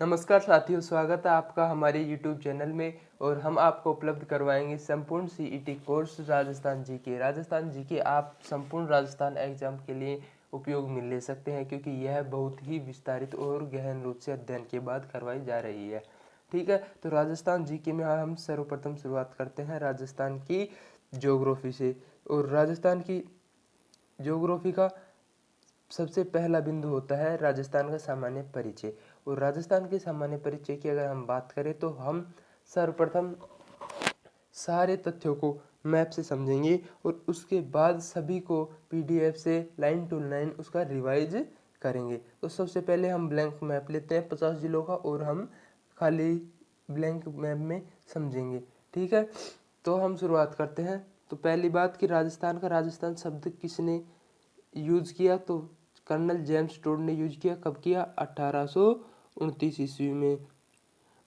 नमस्कार साथियों, स्वागत है आपका हमारे YouTube चैनल में। और हम आपको उपलब्ध करवाएंगे संपूर्ण CET course Rajasthan GK. Rajasthan GK आप संपूर्ण राजस्थान एग्जाम के लिए उपयोग में ले सकते हैं, क्योंकि यह बहुत ही विस्तारित और गहन रूप से अध्ययन के बाद करवाई जा रही है। ठीक है, तो राजस्थान जीके में हम सर्वप्रथम शुरुआत करते हैं राजस्थान की ज्योग्राफी से। और राजस्थान की ज्योग्राफी का सबसे पहला बिंदु होता है राजस्थान का सामान्य परिचय। और राजस्थान के सामान्य परिचय की अगर हम बात करें तो हम सर्वप्रथम सारे तथ्यों को मैप से समझेंगे और उसके बाद सभी को पीडीएफ से लाइन टू लाइन उसका रिवाइज करेंगे। तो सबसे पहले हम ब्लैंक मैप लेते हैं 50 जिलों का और हम खाली ब्लैंक मैप में समझेंगे। ठीक है, तो हम शुरुआत करते हैं। तो पहली बात कि राजस्थान का राजस्थान शब्द किसने यूज किया, तो कर्नल जेम्स टोड ने यूज किया। कब किया? 1829 ईस्वी में।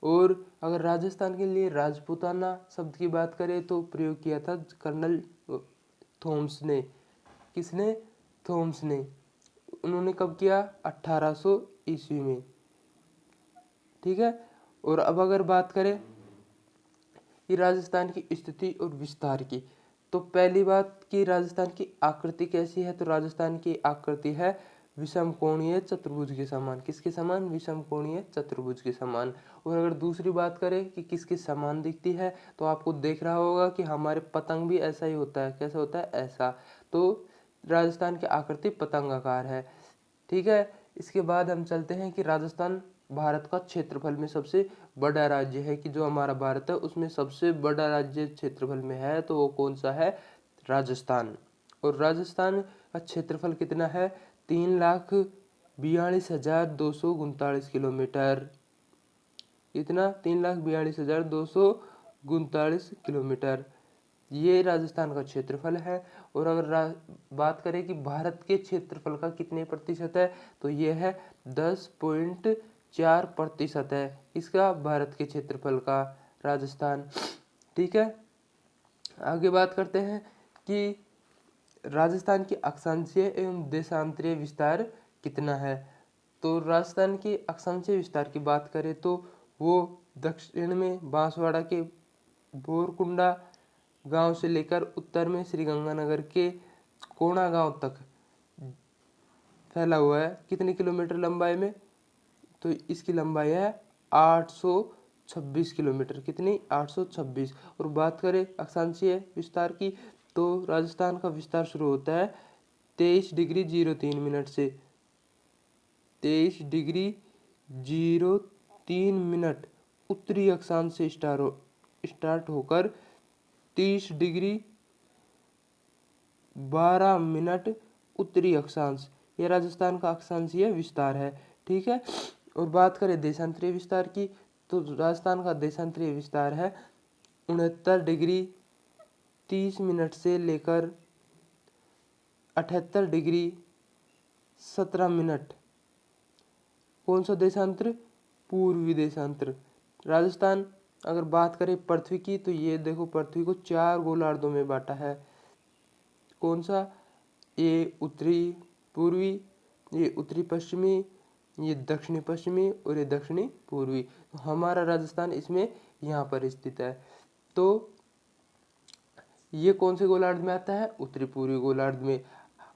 और अगर राजस्थान के लिए राजपूताना शब्द की बात करें तो प्रयोग किया था कर्नल थॉमस ने। किसने? थॉमस ने। उन्होंने कब किया? 1800 ईस्वी में। ठीक है, और अब अगर बात करें कि राजस्थान की स्थिति और विस्तार की, तो पहली बात कि राजस्थान की आकृति कैसी है, तो राजस्थान की आकृति है विषम कोणीय चतुर्भुज के समान। किसके समान? विषम कोणीय चतुर्भुज के समान। और अगर दूसरी बात करें कि किसके समान दिखती है, तो आपको देख रहा होगा कि हमारे पतंग भी ऐसा ही होता है। कैसा होता है? ऐसा। तो राजस्थान की आकृति पतंगाकार है। ठीक है, इसके बाद हम चलते हैं कि राजस्थान भारत का क्षेत्रफल में सबसे बड़ा राज्य है। कि जो हमारा भारत है उसमें सबसे बड़ा राज्य क्षेत्रफल में है, तो वो कौन सा है? राजस्थान। और राजस्थान का क्षेत्रफल कितना है? 3,42,239 किलोमीटर। कितना? 3,42,239 किलोमीटर। ये राजस्थान का क्षेत्रफल है। और अगर बात करें कि भारत के क्षेत्रफल का कितने प्रतिशत है, तो ये है 10.4% है इसका, भारत के क्षेत्रफल का राजस्थान। ठीक है, आगे बात करते हैं कि राजस्थान की अक्षांशीय एवं देशांतरीय विस्तार कितना है। तो राजस्थान के अक्षांशीय विस्तार की बात करें तो वो दक्षिण में बांसवाड़ा के बोरकुंडा गांव से लेकर उत्तर में श्रीगंगानगर के कोणा गांव तक फैला हुआ है। कितने किलोमीटर लंबाई में? तो इसकी लंबाई है 826 किलोमीटर। कितनी? 826। और बात करें अक्षांशीय विस्तार की, तो राजस्थान का विस्तार शुरू होता है 23°03 से। 23°03 उत्तरी अक्षांश से स्टार्ट होकर 30°12 उत्तरी अक्षांश, ये राजस्थान का अक्षांशीय विस्तार है। ठीक है, और बात करें देशांतरीय विस्तार की, तो राजस्थान का देशांतरीय विस्तार है 69°30 से लेकर 78°17। कौन सा देशांतर? पूर्वी देशांतर। राजस्थान अगर बात करें पृथ्वी की, तो ये देखो पृथ्वी को 4 गोलार्धों में बांटा है। कौन सा? ये उत्तरी पूर्वी, ये उत्तरी पश्चिमी, ये दक्षिणी पश्चिमी और ये दक्षिणी पूर्वी। तो हमारा राजस्थान इसमें यहाँ पर स्थित है। तो ये कौन से गोलार्ध में आता है? उत्तरी पूर्वी गोलार्ध में।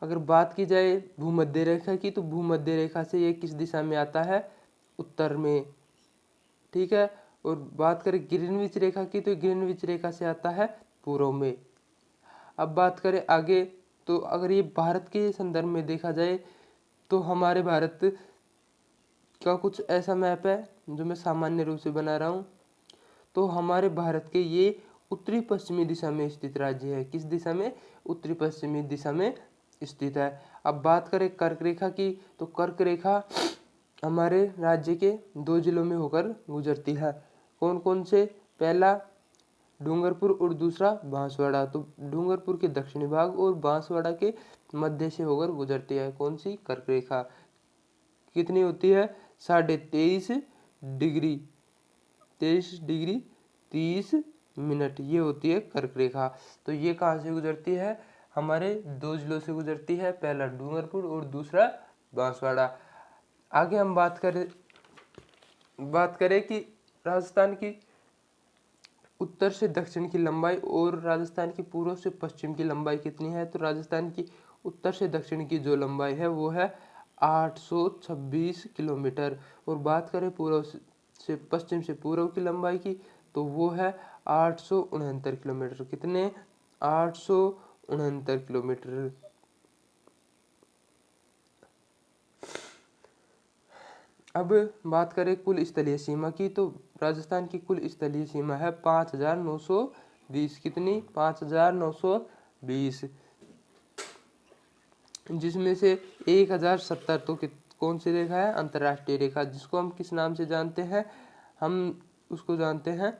अगर बात की जाए भूमध्य रेखा की, तो भूमध्य रेखा से ये किस दिशा में आता है? उत्तर में। ठीक है, और बात करें ग्रीनविच रेखा की, तो ग्रीनविच रेखा से आता है पूर्व में। अब बात करें आगे, तो अगर ये भारत के संदर्भ में देखा जाए तो हमारे भारत का कुछ ऐसा मैप है जो मैं सामान्य रूप से बना रहा हूँ। तो हमारे भारत के ये उत्तरी पश्चिमी दिशा में स्थित राज्य है। किस दिशा में? उत्तरी पश्चिमी दिशा में स्थित है। अब बात करें कर्क रेखा की, तो कर्क रेखा हमारे राज्य के 2 जिलों में होकर गुजरती है। कौन कौन से? पहला डूंगरपुर और दूसरा बांसवाड़ा। तो डूंगरपुर के दक्षिणी भाग और बांसवाड़ा के मध्य से होकर गुजरती है। कौन सी? कर्क रेखा। कितनी होती है? 23.5 डिग्री, 23°30, ये होती है कर्क रेखा। तो ये कहाँ से गुजरती है? हमारे 2 जिलों से गुजरती है, पहला डूंगरपुर और दूसरा बांसवाड़ा। आगे हम बात करें बात करें कि राजस्थान की उत्तर से दक्षिण की लंबाई और राजस्थान की पूर्व से पश्चिम की लंबाई कितनी है, तो राजस्थान की उत्तर से दक्षिण की जो लंबाई है वो है 826 किलोमीटर। और बात करें पूर्व से पश्चिम से पूर्व की लंबाई की, तो वो है 869 किलोमीटर। कितने? 869 किलोमीटर। अब बात करें कुल स्थलीय सीमा की, तो राजस्थान की कुल स्थलीय सीमा है 5920। कितनी? 5920। जिसमें से 1070 तो कौन सी रेखा है? अंतर्राष्ट्रीय रेखा, जिसको हम किस नाम से जानते हैं? हम उसको जानते हैं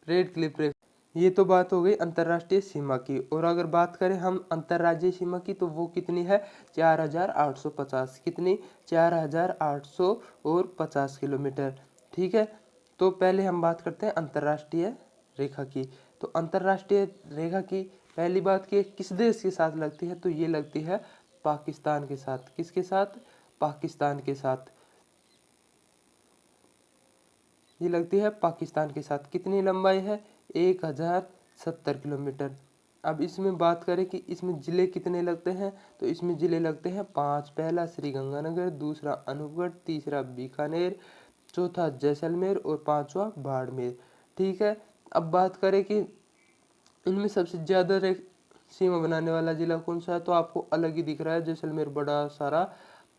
रेड क्लिफ रेखा। ये तो बात हो गई अंतर्राष्ट्रीय सीमा की। और अगर बात करें हम अंतर्राज्यीय सीमा की, तो वो कितनी है? 4850। कितनी? 4850 किलोमीटर। ठीक है, तो पहले हम बात करते हैं अंतर्राष्ट्रीय रेखा की। तो अंतर्राष्ट्रीय रेखा की पहली बात की किस देश के साथ लगती है, तो ये लगती है पाकिस्तान के साथ। किसके साथ? पाकिस्तान के साथ। ये लगती है पाकिस्तान के साथ। कितनी लंबाई है? 1070 किलोमीटर। अब इसमें बात करें कि इसमें जिले कितने लगते हैं, तो इसमें जिले लगते हैं 5। पहला श्रीगंगानगर, दूसरा अनूपगढ़, तीसरा बीकानेर, चौथा जैसलमेर और पांचवा बाड़मेर। ठीक है, अब बात करें कि इनमें सबसे ज़्यादा सीमा बनाने वाला जिला कौन सा है, तो आपको अलग ही दिख रहा है जैसलमेर बड़ा सारा,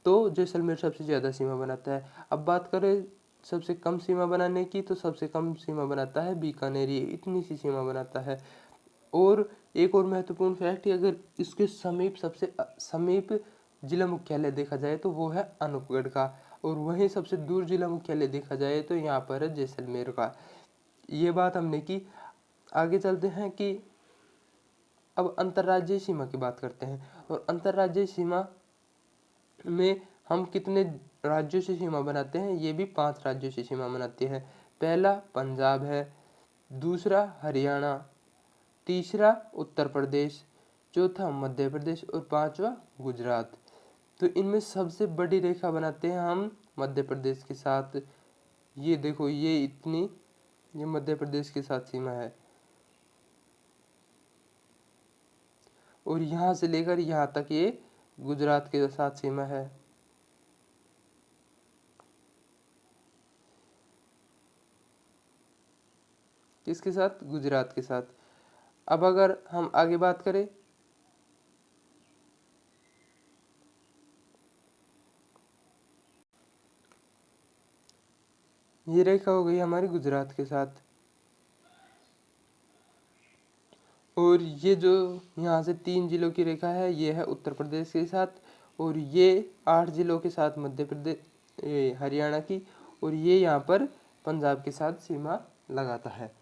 तो जैसलमेर सबसे ज़्यादा सीमा बनाता है। अब बात करें सबसे कम सीमा बनाने की, तो सबसे कम सीमा बनाता है बीकानेर, ये इतनी सी सीमा बनाता है। और एक और महत्वपूर्ण फैक्ट, अगर इसके समीप सबसे समीप जिला मुख्यालय देखा जाए तो वो है अनूपगढ़ का, और वहीं सबसे दूर जिला मुख्यालय देखा जाए तो यहाँ पर है जैसलमेर का। ये बात हमने की। आगे चलते हैं कि अब अंतर्राज्यीय सीमा की बात करते हैं। और अंतर्राज्यीय सीमा में हम कितने राज्यों से सीमा बनाते हैं, ये भी 5 राज्यों से सीमा बनाते हैं। पहला पंजाब है, दूसरा हरियाणा, तीसरा उत्तर प्रदेश, चौथा मध्य प्रदेश और पांचवा गुजरात। तो इनमें सबसे बड़ी रेखा बनाते हैं हम मध्य प्रदेश के साथ। ये देखो, ये इतनी, ये मध्य प्रदेश के साथ सीमा है। और यहाँ से लेकर यहाँ तक ये गुजरात के साथ सीमा है। किसके साथ? गुजरात के साथ। अब अगर हम आगे बात करें, ये रेखा हो गई हमारी गुजरात के साथ। और ये जो यहाँ से 3 जिलों की रेखा है, ये है उत्तर प्रदेश के साथ। और ये 8 जिलों के साथ मध्य प्रदेश हरियाणा की। और ये यहाँ पर पंजाब के साथ सीमा लगाता है।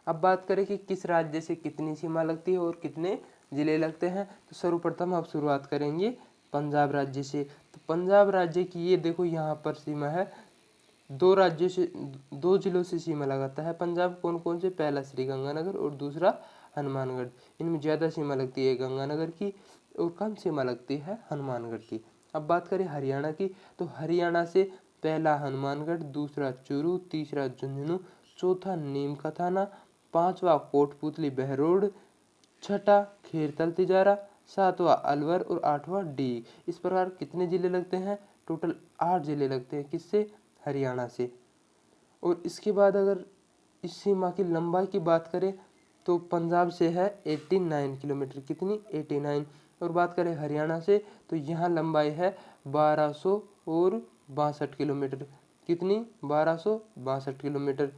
अब बात करें कि किस राज्य से कितनी सीमा लगती है और कितने जिले लगते हैं, तो सर्वप्रथम आप शुरुआत करेंगे पंजाब राज्य से। तो पंजाब राज्य की ये देखो यहाँ पर सीमा है, 2 राज्यों से, 2 जिलों से सीमा लगाता है पंजाब। कौन कौन से? पहला श्रीगंगानगर और दूसरा हनुमानगढ़। इनमें ज़्यादा सीमा लगती है गंगानगर की और कम सीमा लगती है हनुमानगढ़ की। अब बात करें हरियाणा की, तो हरियाणा से पहला हनुमानगढ़, दूसरा चूरू, तीसरा झुंझुनू, चौथा नीम का थाना, पांचवा कोटपुतली बहरोड, छठा खेरतल तिजारा, सातवां अलवर और आठवां डी। इस प्रकार कितने जिले लगते हैं? टोटल 8 जिले लगते हैं। किससे? हरियाणा से। और इसके बाद अगर इस सीमा की लंबाई की बात करें, तो पंजाब से है 89 किलोमीटर। कितनी? 89। और बात करें हरियाणा से, तो यहाँ लंबाई है 1262 किलोमीटर। कितनी? 1262 किलोमीटर।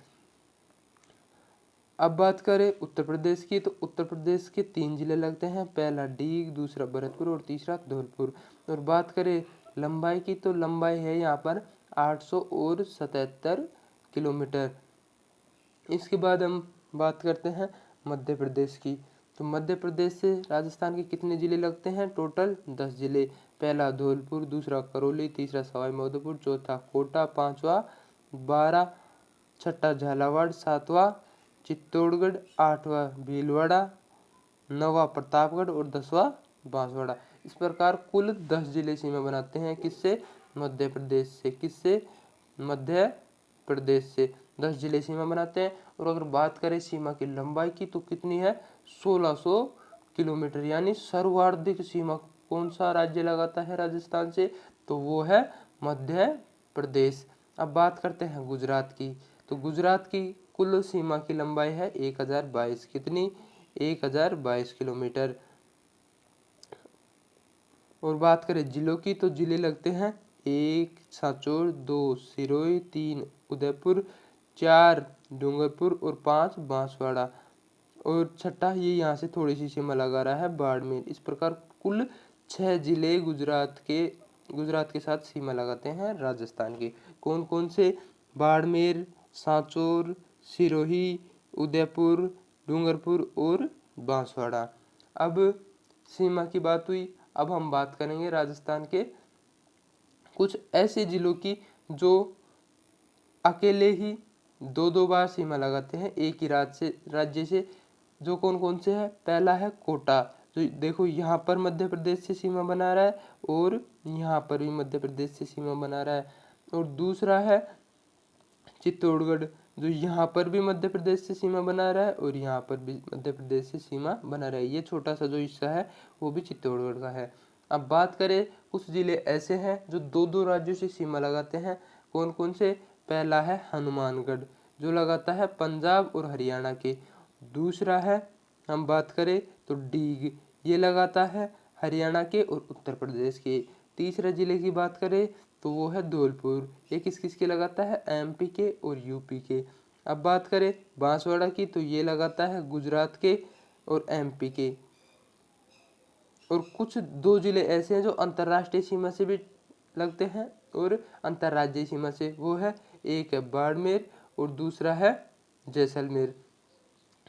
अब बात करें उत्तर प्रदेश की, तो उत्तर प्रदेश के 3 जिले लगते हैं, पहला डीग, दूसरा भरतपुर और तीसरा धौलपुर। और बात करें लंबाई की, तो लंबाई है यहाँ पर 877 किलोमीटर। इसके बाद हम बात करते हैं मध्य प्रदेश की। तो मध्य प्रदेश से राजस्थान के कितने जिले लगते हैं? टोटल 10 जिले। पहला धौलपुर, दूसरा करौली, तीसरा सवाई माधोपुर, चौथा कोटा, पांचवा बारा, छठा झालावाड़, सातवां चित्तौड़गढ़, आठवां भीलवाड़ा, नौवां प्रतापगढ़ और 10वां बांसवाड़ा। इस प्रकार कुल 10 जिले सीमा बनाते हैं। किससे? मध्य प्रदेश से। किससे? मध्य प्रदेश से 10 जिले सीमा बनाते हैं। और अगर बात करें सीमा की लंबाई की तो कितनी है, 1600 किलोमीटर, यानी सर्वाधिक सीमा कौन सा राज्य लगाता है राजस्थान से, तो वो है मध्य प्रदेश। अब बात करते हैं गुजरात की, तो गुजरात की कुल सीमा की लंबाई है 1022, कितनी, 1022 किलोमीटर। और बात करें जिलों की तो जिले लगते हैं 1 सांचौर, 2 सिरोही, 3 उदयपुर, 4 डूंगरपुर और 5 बांसवाड़ा। और छठा ये यहाँ से थोड़ी सी सीमा लगा रहा है बाड़मेर। इस प्रकार कुल 6 जिले गुजरात के साथ सीमा लगाते हैं राजस्थान के। कौन कौन से, बाड़मेर, सांचौर, सिरोही, उदयपुर, डूंगरपुर और बांसवाड़ा। अब सीमा की बात हुई, अब हम बात करेंगे राजस्थान के कुछ ऐसे जिलों की जो अकेले ही दो दो बार सीमा लगाते हैं एक ही राज्य से। जो कौन कौन से हैं, पहला है कोटा, जो देखो यहाँ पर मध्य प्रदेश से सीमा बना रहा है और यहाँ पर भी मध्य प्रदेश से सीमा बना रहा है। और दूसरा है चित्तौड़गढ़, जो यहाँ पर भी मध्य प्रदेश से सीमा बना रहा है और यहाँ पर भी मध्य प्रदेश से सीमा बना रहा है। ये छोटा सा जो हिस्सा है वो भी चित्तौड़गढ़ का है। अब बात करें, कुछ जिले ऐसे हैं जो दो दो राज्यों से सीमा लगाते हैं। कौन कौन से, पहला है हनुमानगढ़, जो लगाता है पंजाब और हरियाणा के। दूसरा है, हम बात करें तो डीग, ये लगाता है हरियाणा के और उत्तर प्रदेश के। तीसरे जिले की बात करें तो वो है धौलपुर, ये किस किस के लगाता है, एमपी के और यूपी के। अब बात करें बांसवाड़ा की तो ये लगाता है गुजरात के और एमपी के। और कुछ दो जिले ऐसे हैं जो अंतर्राष्ट्रीय सीमा से भी लगते हैं और अंतर्राज्यीय सीमा से, वो है एक है बाड़मेर और दूसरा है जैसलमेर।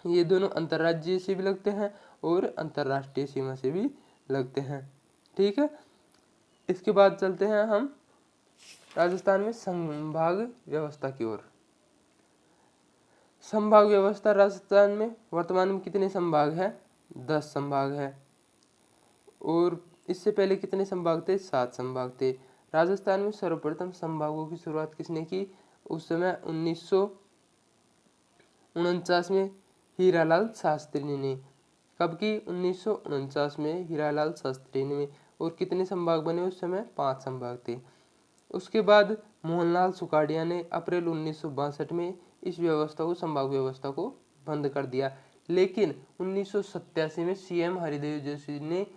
ये दोनों अंतर्राज्यीय से भी लगते हैं और अंतर्राष्ट्रीय सीमा से भी लगते हैं। ठीक है, इसके बाद चलते हैं हम राजस्थान में संभाग व्यवस्था की ओर। संभाग व्यवस्था राजस्थान में वर्तमान में कितने संभाग हैं, 10 संभाग है। और इससे पहले कितने संभाग थे, 7 संभाग थे। राजस्थान में सर्वप्रथम संभागों की शुरुआत किसने की, उस समय 1949 में हीरालाल शास्त्री ने। कब की, 1949 में हीरालाल शास्त्री ने। और कितने संभाग बने उस समय, 5 संभाग थे। उसके बाद मोहनलाल सुखाड़िया ने अप्रैल 1962 में इस व्यवस्था को, संभाग व्यवस्था को बंद कर दिया। लेकिन 1987 में सीएम हरिदेव जोशी ने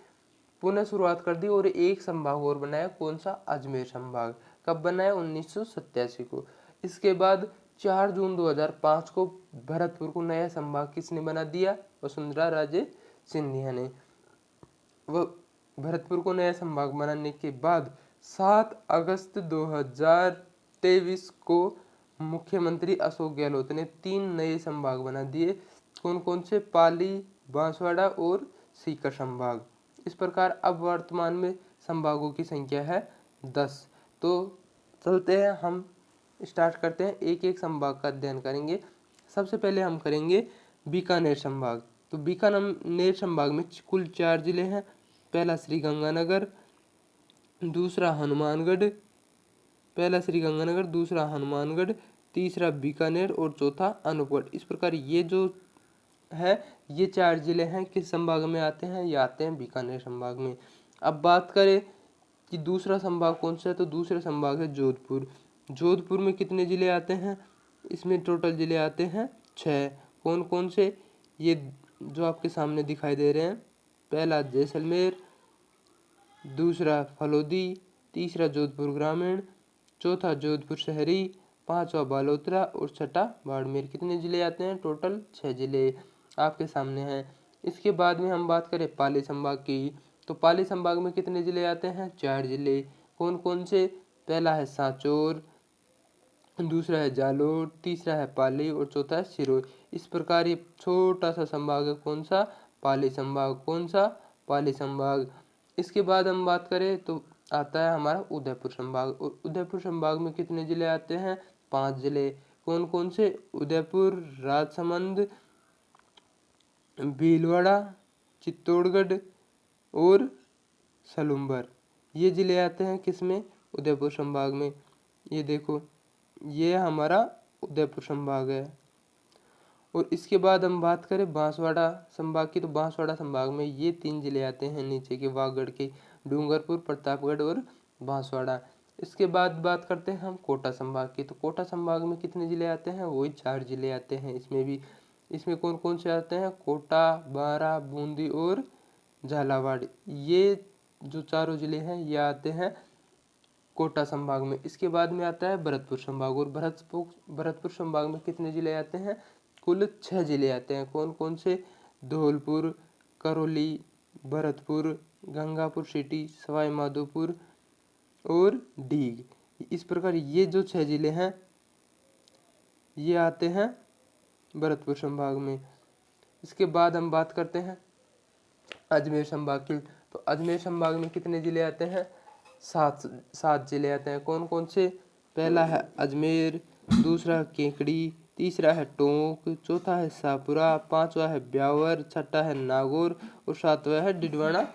पुनः शुरुआत कर दी और एक संभाग और बनाया, कौन सा, अजमेर संभाग। कब बनाया, 1987 को। इसके बाद 4 जून 2005 को भरतपुर को नया संभाग किसने बना दिया, वसुंधरा राजे सिंधिया ने। वह भरतपुर को नया संभाग बनाने के बाद 7 अगस्त 2023 को मुख्यमंत्री अशोक गहलोत ने 3 नए संभाग बना दिए। कौन कौन से, पाली, बांसवाड़ा और सीकर संभाग। इस प्रकार अब वर्तमान में संभागों की संख्या है 10। तो चलते हैं, हम स्टार्ट करते हैं, एक एक संभाग का अध्ययन करेंगे। सबसे पहले हम करेंगे बीकानेर संभाग। तो बीकानेर संभाग में कुल 4 जिले हैं। पहला श्रीगंगानगर, दूसरा हनुमानगढ़, दूसरा हनुमानगढ़, तीसरा बीकानेर और चौथा अनूपगढ़। इस प्रकार ये जो है, ये 4 जिले हैं, किस संभाग में आते हैं, ये आते हैं बीकानेर संभाग में। अब बात करें कि दूसरा संभाग कौन सा है, तो दूसरा संभाग है जोधपुर। जोधपुर में कितने जिले आते हैं, इसमें टोटल जिले आते हैं 6। कौन कौन से, ये जो आपके सामने दिखाई दे रहे हैं। पहला जैसलमेर, दूसरा फलोदी, तीसरा जोधपुर ग्रामीण, चौथा जोधपुर शहरी, पांचवा बालोतरा और छठा बाड़मेर। कितने जिले आते हैं, टोटल 6 जिले आपके सामने हैं। इसके बाद में हम बात करें पाली संभाग की, तो पाली संभाग में कितने जिले आते हैं, 4 जिले। कौन कौन से, पहला है सांचौर, दूसरा है जालोर, तीसरा है पाली और चौथा है सिरोही। इस प्रकार ये छोटा सा संभाग है, कौन सा, पाली संभाग। कौन सा, पाली संभाग। इसके बाद हम बात करें तो आता है हमारा उदयपुर संभाग। और उदयपुर संभाग में कितने जिले आते हैं, 5 जिले। कौन कौन से, उदयपुर, राजसमंद, भीलवाड़ा, चित्तौड़गढ़ और सलूम्बर। ये जिले आते हैं किसमें, उदयपुर संभाग में। ये देखो ये हमारा उदयपुर संभाग है। और इसके बाद हम बात करें बांसवाड़ा संभाग की, तो बांसवाड़ा संभाग में ये 3 जिले आते हैं नीचे के वागड़ के, डूंगरपुर, प्रतापगढ़ और बांसवाड़ा। इसके बाद बात करते हैं हम कोटा संभाग की, तो कोटा संभाग में कितने जिले आते हैं, वही 4 जिले आते हैं। इसमें कौन कौन से आते हैं, कोटा, बारा, बूंदी और झालावाड़। ये जो चारों जिले हैं ये आते हैं कोटा संभाग में। इसके बाद में आता है भरतपुर संभाग, और भरतपुर संभाग में कितने जिले आते हैं, कुल 6 जिले आते हैं। कौन कौन से, धौलपुर, करौली, भरतपुर, गंगापुर सिटी, सवाई माधोपुर और डीग। इस प्रकार ये जो 6 जिले हैं ये आते हैं भरतपुर संभाग में। इसके बाद हम बात करते हैं अजमेर संभाग की, तो अजमेर संभाग में कितने जिले आते हैं, 7 जिले आते हैं। कौन कौन से, पहला है अजमेर, दूसरा है केकड़ी, तीसरा है टोंक, चौथा है शाहपुरा, पांचवा है ब्यावर, छठा है नागौर और सातवां है डिडवाना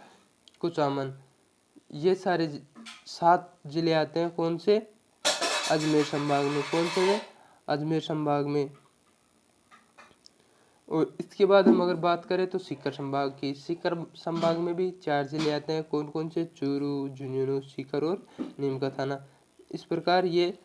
कुचामन। ये सारे 7 जिले आते हैं कौन से, अजमेर संभाग में। कौन से, अजमेर संभाग में। और इसके बाद हम अगर बात करें तो सीकर संभाग की, सीकर संभाग में भी 4 जिले आते हैं। कौन कौन से, चूरू, झुंझुनू, सीकर और नीम का थाना। इस प्रकार ये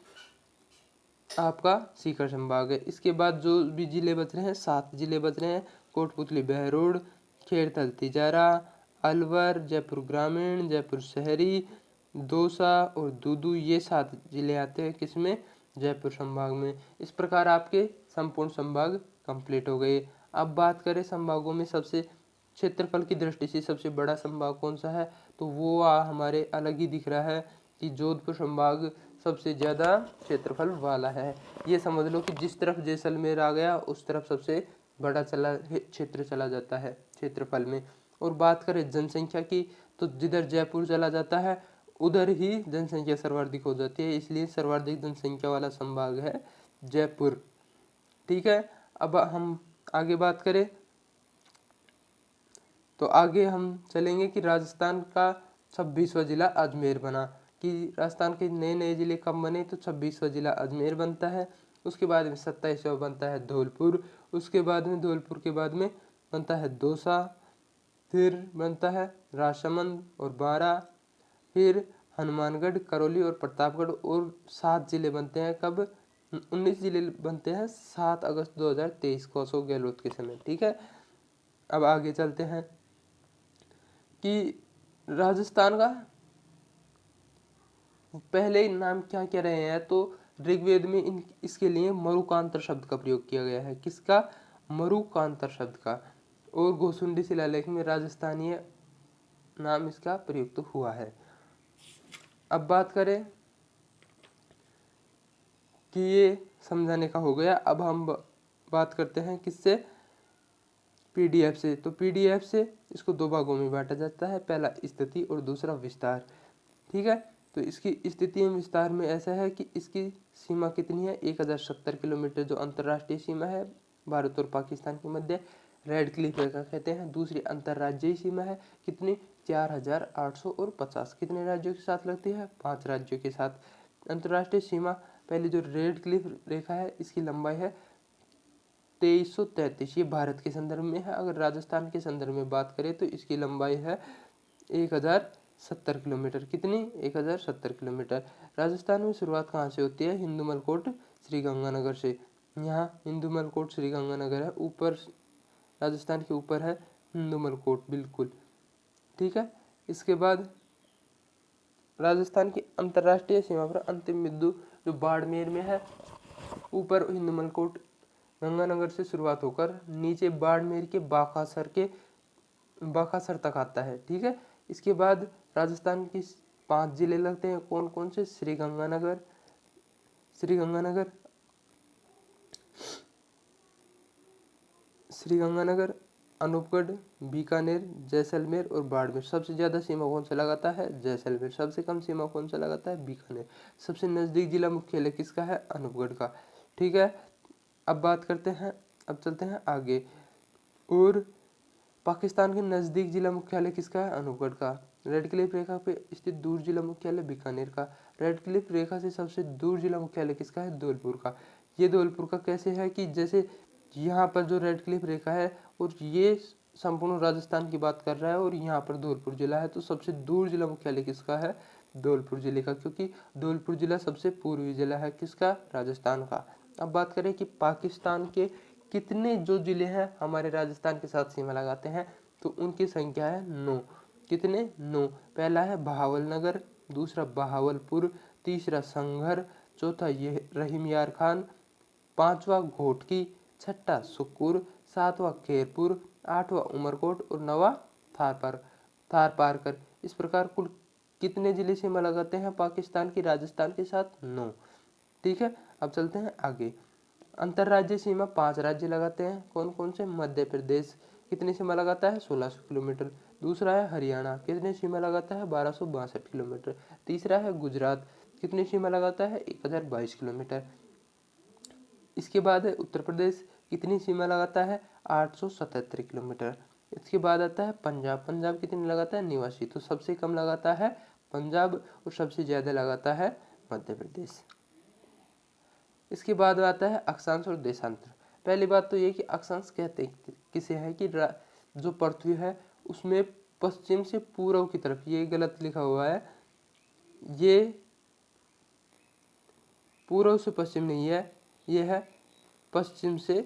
आपका सीकर संभाग है। इसके बाद जो भी जिले बच रहे हैं, 7 जिले बच रहे हैं, कोटपुतली, बहरोड, खेड़थल, तिजारा, अलवर, जयपुर ग्रामीण, जयपुर शहरी, दौसा और दूदू। ये 7 जिले आते हैं किसमें, जयपुर संभाग में। इस प्रकार आपके संपूर्ण संभाग कंप्लीट हो गए। अब बात करें संभागों में सबसे क्षेत्रफल की दृष्टि से सबसे बड़ा संभाग कौन सा है, तो वो हमारे अलग ही दिख रहा है कि जोधपुर संभाग सबसे ज़्यादा क्षेत्रफल वाला है। ये समझ लो कि जिस तरफ जैसलमेर आ गया उस तरफ सबसे बड़ा क्षेत्र चला जाता है क्षेत्रफल में। और बात करें जनसंख्या की, तो जिधर जयपुर चला जाता है उधर ही जनसंख्या सर्वाधिक हो जाती है, इसलिए सर्वाधिक जनसंख्या वाला संभाग है जयपुर। ठीक है, अब हम आगे बात करें तो आगे हम चलेंगे कि राजस्थान का 26वां जिला अजमेर बना, कि राजस्थान के नए नए जिले कब बने, तो 26वां जिला अजमेर बनता है। उसके बाद में 27वां बनता है धौलपुर, उसके बाद में धौलपुर के बाद में बनता है दौसा, फिर बनता है राजसमंद और बारा, फिर हनुमानगढ़, करौली और प्रतापगढ़। और 7 जिले बनते हैं कब, 19 जिले बनते हैं 7 अगस्त 2023 को, अशोक गहलोत के समय। ठीक है, अब आगे चलते हैं कि राजस्थान का पहले नाम क्या क्या रहे हैं, तो ऋग्वेद में इसके लिए मरुकांतर शब्द का प्रयोग किया गया है। किसका, मरुकांतर शब्द का। और गोसुंडी शिलालेख में राजस्थानीय नाम इसका प्रयुक्त हुआ है। अब बात करें कि ये समझाने का हो गया, अब हम बात करते हैं किससे, पीडीएफ से। तो पीडीएफ से इसको 2 भागों में बांटा जाता है, पहला स्थिति और दूसरा विस्तार। ठीक है, तो इसकी स्थिति एवं विस्तार में ऐसा है कि इसकी सीमा कितनी है, 1070 किलोमीटर जो अंतर्राष्ट्रीय सीमा है भारत और पाकिस्तान के मध्य, रेड क्लिफ रेखा कहते हैं। दूसरी अंतर्राज्यीय सीमा है कितनी, 4850। कितने राज्यों के साथ लगती है, 5 राज्यों के साथ। अंतर्राष्ट्रीय सीमा, पहले जो रेड क्लिफ रेखा है इसकी लंबाई है 2333, ये भारत के संदर्भ में है। अगर राजस्थान के संदर्भ में बात करें तो इसकी लंबाई है 1070 किलोमीटर। कितनी, 1070 किलोमीटर। राजस्थान में शुरुआत कहाँ से होती है, हिंदुमल कोट श्रीगंगानगर से। यहाँ हिंदुमल कोट श्रीगंगानगर है, ऊपर राजस्थान के ऊपर है हिंदुमल कोट, बिल्कुल। ठीक है, इसके बाद राजस्थान की अंतर्राष्ट्रीय सीमा पर अंतिम बिंदु जो बाड़मेर में है, ऊपर हिंदुमल कोट गंगानगर से शुरुआत होकर नीचे बाड़मेर के बाकासर तक आता है। ठीक है, इसके बाद राजस्थान की 5 जिले लगते हैं। कौन कौन से, श्रीगंगानगर, अनूपगढ़, बीकानेर, जैसलमेर और बाड़मेर। सबसे ज़्यादा सीमा कौन सा लगाता है, जैसलमेर। सबसे कम सीमा कौन सा लगाता है, बीकानेर। सबसे नज़दीक जिला मुख्यालय किसका है, अनूपगढ़ का। ठीक है, अब बात करते हैं, अब चलते हैं आगे। और पाकिस्तान के नज़दीक जिला मुख्यालय किसका है, अनूपगढ़ का। रेड क्लिफ रेखा पे स्थित दूर जिला मुख्यालय बीकानेर का। रेड क्लिफ रेखा से सबसे दूर जिला मुख्यालय किसका है? धौलपुर का। ये धौलपुर का कैसे है कि जैसे यहाँ पर जो रेड क्लिफ रेखा है और ये संपूर्ण राजस्थान की बात कर रहा है और यहाँ पर धौलपुर जिला है, तो सबसे दूर जिला मुख्यालय किसका है? धौलपुर जिले का, क्योंकि धौलपुर जिला सबसे पूर्वी जिला है किसका? राजस्थान का। अब बात करें कि पाकिस्तान के कितने जो जिले हैं हमारे राजस्थान के साथ सीमा लगाते हैं, तो उनकी संख्या है 9। कितने? 9। पहला है बहावलनगर, दूसरा बहावलपुर, तीसरा संघर, चौथा ये रहीम यार खान, पांचवा घोटकी, छठा सुखपुर, सातवां खेरपुर, आठवां उमरकोट और नवा थारपारकर। इस प्रकार कुल कितने जिले सीमा लगाते हैं पाकिस्तान की राजस्थान के साथ? 9। ठीक है, अब चलते हैं आगे। अंतर्राज्यीय सीमा 5 राज्य लगाते हैं। कौन कौन से? मध्य प्रदेश कितनी सीमा लगाता है? 1600 किलोमीटर। दूसरा है हरियाणा, कितनी सीमा लगाता है? 1262 किलोमीटर। तीसरा है गुजरात, कितनी सीमा लगाता है? 1022 किलोमीटर। इसके बाद है उत्तर प्रदेश, कितनी सीमा लगाता है? 877 किलोमीटर। इसके बाद आता है पंजाब, पंजाब कितनी लगाता है? 89। तो सबसे कम लगाता है पंजाब और सबसे ज्यादा लगाता है मध्य प्रदेश। इसके बाद आता है अक्षांश और देशांतर। पहली बात तो ये कि अक्षांश कहते किसे है कि जो पृथ्वी है उसमें पश्चिम से पूर्व की तरफ, ये गलत लिखा हुआ है, ये पूर्व से पश्चिम नहीं है, ये है पश्चिम से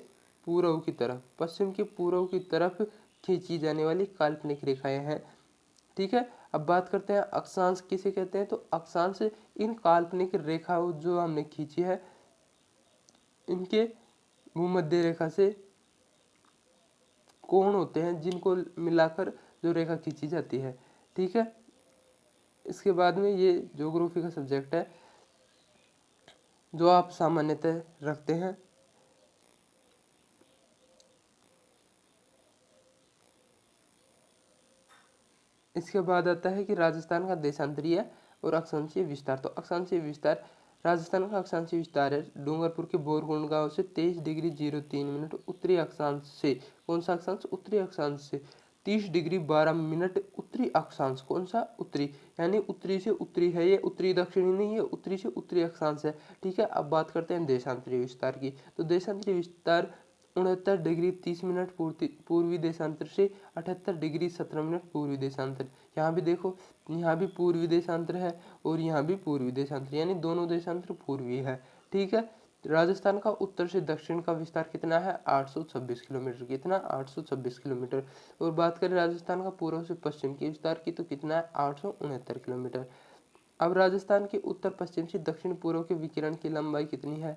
पूर्व की तरफ, पश्चिम के पूर्व की तरफ खींची जाने वाली काल्पनिक रेखाएं हैं। ठीक है, अब बात करते हैं अक्षांश किसे कहते हैं। तो अक्षांश इन काल्पनिक रेखाओं जो हमने खींची है इनके भूमध्य रेखा से कोण होते हैं जिनको मिलाकर जो रेखा खींची जाती है। ठीक है, इसके बाद में ये ज्योग्राफी का सब्जेक्ट है जो आप सामान्यतः रखते हैं। इसके बाद आता है कि राजस्थान का देशांतरीय और अक्षांशीय विस्तार। तो अक्षांशीय विस्तार, राजस्थान का अक्षांशीय विस्तार है डूंगरपुर के बोरकुंड गांव से 23 डिग्री 03 मिनट उत्तरी अक्षांश से, कौन सा अक्षांश? उत्तरी अक्षांश से 30 डिग्री 12 मिनट उत्तरी अक्षांश, कौन सा? उत्तरी, यानी उत्तरी से उत्तरी है ये, उत्तरी दक्षिणी नहीं है, उत्तरी से उत्तरी अक्षांश है। ठीक है, अब बात करते हैं देशांतरीय विस्तार की। तो देशांतरीय विस्तार 69 डिग्री 30 मिनट पूर्वी देशांतर से 78 डिग्री 17 मिनट पूर्वी देशांतर। यहाँ भी देखो, यहाँ भी पूर्वी देशांतर है और यहाँ भी पूर्वी देशांतर, यानी दोनों देशांतर पूर्वी है। ठीक है, राजस्थान का उत्तर से दक्षिण का विस्तार कितना है? 826 किलोमीटर। कितना? 826 किलोमीटर। और बात करें राजस्थान का पूर्व से पश्चिम के विस्तार की तो कितना है? 869 किलोमीटर। अब राजस्थान के उत्तर पश्चिम से दक्षिण पूर्व के विकिरण की लंबाई कितनी है?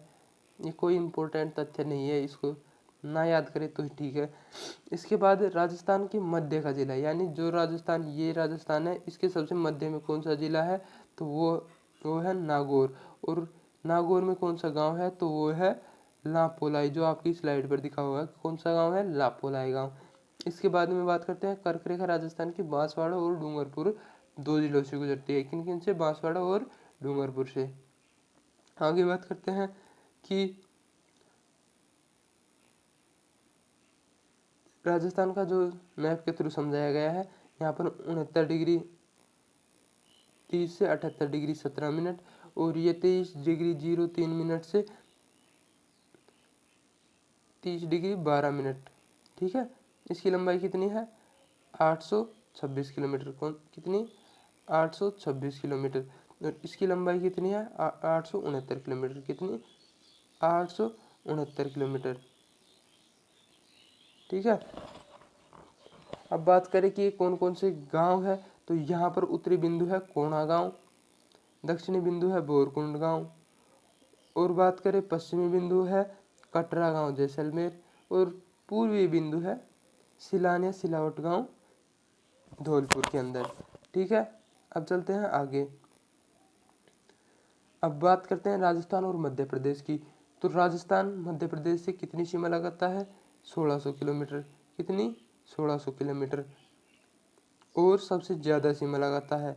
ये कोई इंपॉर्टेंट तथ्य नहीं है, इसको ना याद करें तो ठीक है। इसके बाद राजस्थान के मध्य का जिला, यानी जो राजस्थान, ये राजस्थान है, इसके सबसे मध्य में कौन सा जिला है? तो वो है नागौर। और नागौर में कौन सा गांव है? तो वो है लापोलाई, जो आपकी स्लाइड पर दिखा हुआ है। कौन सा गांव है? लापोलाई गांव। इसके बाद में बात करते हैं कर्क रेखा राजस्थान की बांसवाड़ा और डूंगरपुर 2 जिलों से गुजरती है। किन किन से? बांसवाड़ा और डूंगरपुर से। आगे बात करते हैं कि राजस्थान का जो मैप के थ्रू समझाया गया है, यहाँ पर 69 डिग्री 30 से 78 डिग्री 17 मिनट और ये 23 डिग्री 03 मिनट से 30 डिग्री 12 मिनट। ठीक है, इसकी लंबाई कितनी है? 826 किलोमीटर। कौन कितनी? 826 किलोमीटर। और इसकी लंबाई कितनी है? 869 किलोमीटर। कितनी? 869 किलोमीटर। ठीक है, अब बात करें कि कौन कौन से गांव है। तो यहाँ पर उत्तरी बिंदु है कोणा गांव, दक्षिणी बिंदु है बोरकुंड गांव, और बात करें पश्चिमी बिंदु है कटरा गांव जैसलमेर, और पूर्वी बिंदु है सिलानिया सिलावट गांव धौलपुर के अंदर। ठीक है, अब चलते हैं आगे। अब बात करते हैं राजस्थान और मध्य प्रदेश की। तो राजस्थान मध्य प्रदेश से कितनी सीमा लगाता है? 1600 किलोमीटर। कितनी? 1600 किलोमीटर। और सबसे ज़्यादा सीमा लगाता है,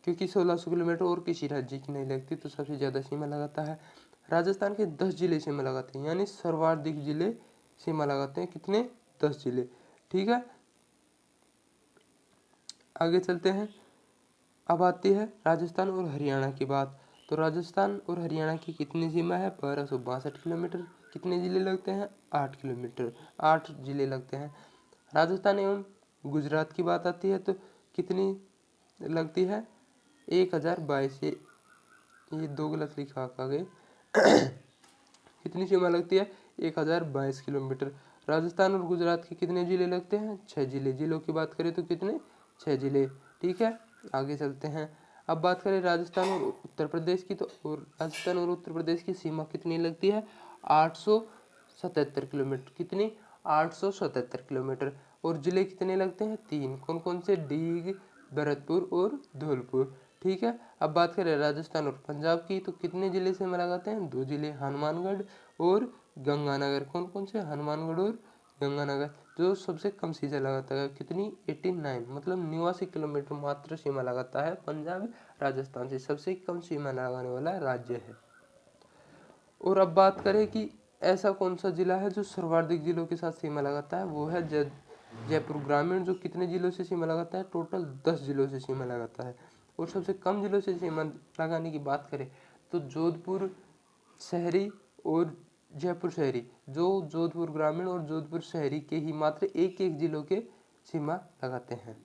क्योंकि 1600 किलोमीटर और किसी राज्य की नहीं लगती, तो सबसे ज़्यादा सीमा लगाता है। राजस्थान के 10 जिले सीमा लगाते हैं, यानी सर्वाधिक जिले सीमा लगाते हैं। कितने? 10 जिले। ठीक है, आगे चलते हैं। अब आती है राजस्थान और हरियाणा की बात। तो राजस्थान और हरियाणा की कितनी सीमा है? 1262 किलोमीटर। कितने जिले लगते हैं? 8 किलोमीटर, 8 जिले लगते हैं। राजस्थान एवं गुजरात की बात आती है तो कितनी लगती है? 1022। ये दो गलत लिखा आगे। कितनी सीमा लगती है? 1022 किलोमीटर। राजस्थान और गुजरात के कितने जिले लगते हैं? 6 जिले। जिलों की बात करें तो कितने? 6 जिले। ठीक है, आगे चलते हैं। अब बात करें राजस्थान और उत्तर प्रदेश की, तो राजस्थान और उत्तर प्रदेश की सीमा कितनी लगती है? 877 किलोमीटर। कितनी? 877 किलोमीटर। और जिले कितने लगते हैं? 3। कौन कौन से? डीग, भरतपुर और धौलपुर। ठीक है, अब बात करें राजस्थान और पंजाब की, तो कितने जिले से लगाते हैं? 2 जिले, हनुमानगढ़ और गंगानगर। कौन कौन से? हनुमानगढ़ और गंगानगर। जो सबसे कम सीमा लगाता है, कितनी? 89, मतलब 89 किलोमीटर मात्र सीमा लगाता है पंजाब राजस्थान से। सबसे कम सीमा लगाने वाला राज्य है। और अब बात करें कि ऐसा कौन सा जिला है जो सर्वाधिक जिलों के साथ सीमा लगाता है, वो है जयपुर ग्रामीण, जो कितने जिलों से सीमा लगाता है? टोटल 10 जिलों से सीमा लगाता है। और सबसे कम जिलों से सीमा लगाने की बात करें तो जोधपुर शहरी और जयपुर शहरी, जो जोधपुर ग्रामीण और जोधपुर शहरी के ही मात्र एक एक जिलों के सीमा लगाते हैं।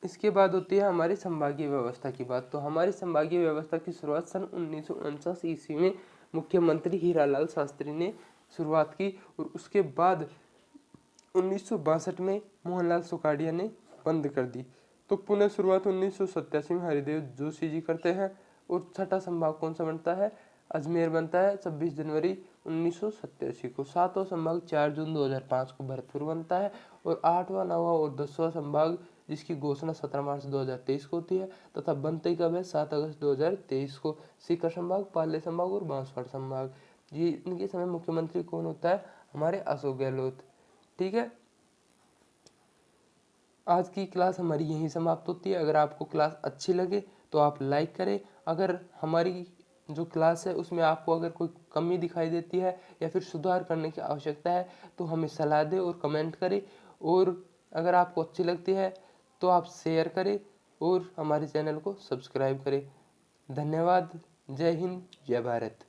इसके बाद होती है हमारी संभागीय व्यवस्था की बात। तो हमारी संभागीय व्यवस्था की शुरुआत सन 1949 ईस्वी में मुख्यमंत्री हीरालाल शास्त्री ने शुरुआत की, और उसके बाद 1962 में मोहनलाल सुखाड़िया ने बंद कर दी। तो पुनः शुरुआत 1987 में हरिदेव जोशी जी करते हैं। और छठा संभाग कौन सा बनता है? अजमेर बनता है 26 जनवरी 1987 को। सातवां संभाग 4 जून 2005 को भरतपुर बनता है। और 8वां, 9वां और 10वां संभाग, जिसकी घोषणा 17 मार्च 2023 को होती है, तथा बनते कब है? 7 अगस्त 2023 को। सीकर संभाग, पाली संभाग और बांसवाड़ा संभाग। ये इनके समय मुख्यमंत्री कौन होता है? हमारे अशोक गहलोत। ठीक है, आज की क्लास हमारी यहीं समाप्त होती है। अगर आपको क्लास अच्छी लगे तो आप लाइक करें। अगर हमारी जो क्लास है उसमें आपको अगर कोई कमी दिखाई देती है या फिर सुधार करने की आवश्यकता है तो हमें सलाह दें और कमेंट करें। और अगर आपको अच्छी लगती है तो आप शेयर करें और हमारे चैनल को सब्सक्राइब करें। धन्यवाद। जय हिंद, जय भारत।